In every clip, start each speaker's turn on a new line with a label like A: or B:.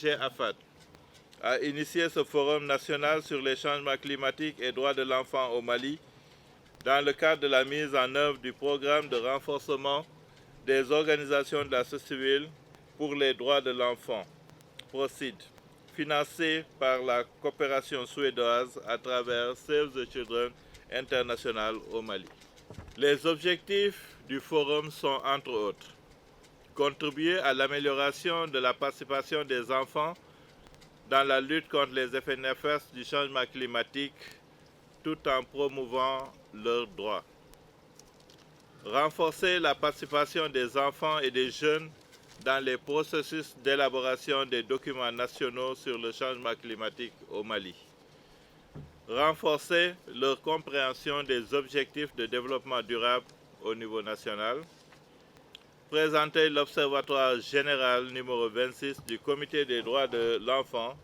A: ONG AFAD a initié ce forum national sur les changements climatiques et droits de l'enfant au Mali dans le cadre de la mise en œuvre du programme de renforcement des organisations de la société civile pour les droits de l'enfant, PROCID, financé par la coopération suédoise à travers Save the Children International au Mali. Les objectifs du forum sont, entre autres, contribuer à l'amélioration de la participation des enfants dans la lutte contre les effets néfastes du changement climatique tout en promouvant leurs droits. Renforcer la participation des enfants et des jeunes dans les processus d'élaboration des documents nationaux sur le changement climatique au Mali. Renforcer leur compréhension des objectifs de développement durable au niveau national. Présenter l'Observatoire général numéro 26 du Comité des droits de l'enfant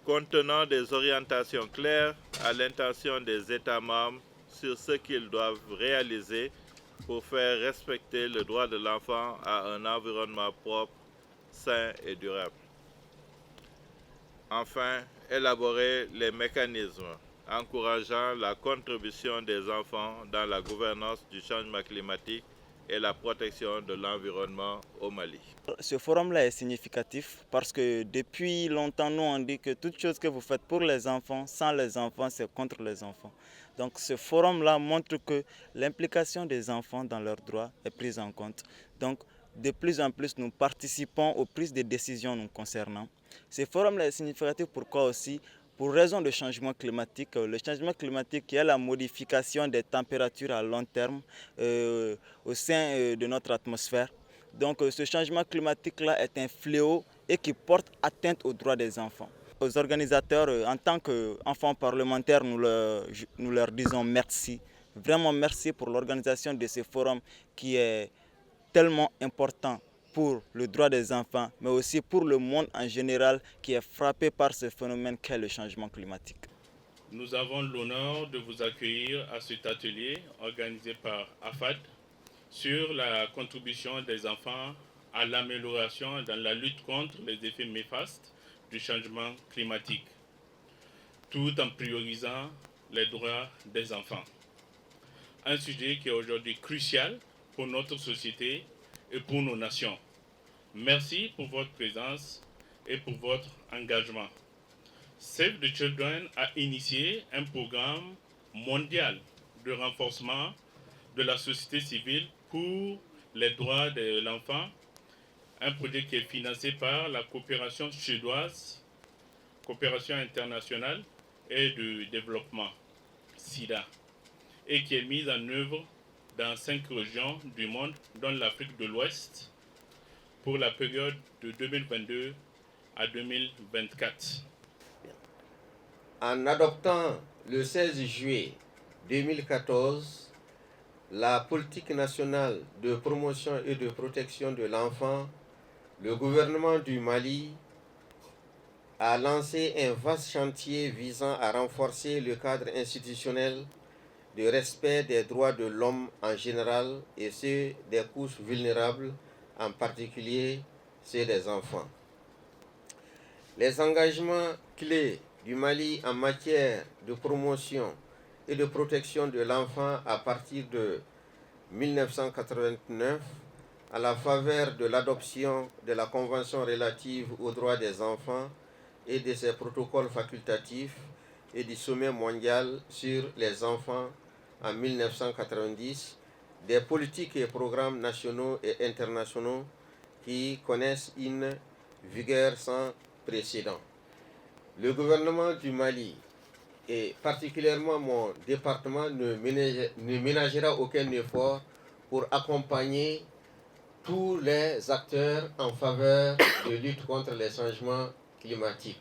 A: contenant des orientations claires à l'intention des États membres sur ce qu'ils doivent réaliser pour faire respecter le droit de l'enfant à un environnement propre, sain et durable. Enfin, élaborer les mécanismes encourageant la contribution des enfants dans la gouvernance du changement climatique et la protection de l'environnement au Mali.
B: Ce forum-là est significatif parce que depuis longtemps, nous on dit que toute chose que vous faites pour les enfants, sans les enfants, c'est contre les enfants. Donc ce forum-là montre que l'implication des enfants dans leurs droits est prise en compte. Donc de plus en plus, nous participons aux prises de décisions nous concernant. Ce forum-là est significatif pourquoi aussi? Pour raison de changement climatique, le changement climatique qui est la modification des températures à long terme au sein de notre atmosphère. Donc ce changement climatique-là est un fléau et qui porte atteinte aux droits des enfants. Aux organisateurs, en tant qu'enfants parlementaires, nous leur disons merci. Vraiment merci pour l'organisation de ce forum qui est tellement important pour le droit des enfants, mais aussi pour le monde en général qui est frappé par ce phénomène qu'est le changement climatique.
C: Nous avons l'honneur de vous accueillir à cet atelier organisé par AFAD sur la contribution des enfants à l'amélioration dans la lutte contre les effets néfastes du changement climatique, tout en priorisant les droits des enfants. Un sujet qui est aujourd'hui crucial pour notre société et pour nos nations. Merci pour votre présence et pour votre engagement. Save the Children a initié un programme mondial de renforcement de la société civile pour les droits de l'enfant, un projet qui est financé par la coopération suédoise, coopération internationale et de développement, SIDA, et qui est mis en œuvre dans 5 régions du monde, dont l'Afrique de l'Ouest, pour la période de 2022 à 2024.
D: En adoptant le 16 juillet 2014 la politique nationale de promotion et de protection de l'enfant, le gouvernement du Mali a lancé un vaste chantier visant à renforcer le cadre institutionnel de respect des droits de l'homme en général et ceux des couches vulnérables, en particulier ceux des enfants. Les engagements clés du Mali en matière de promotion et de protection de l'enfant à partir de 1989, à la faveur de l'adoption de la Convention relative aux droits des enfants et de ses protocoles facultatifs et du sommet mondial sur les enfants en 1990, des politiques et programmes nationaux et internationaux qui connaissent une vigueur sans précédent. Le gouvernement du Mali, et particulièrement mon département, ne ménagera aucun effort pour accompagner tous les acteurs en faveur de lutte contre les changements climatiques.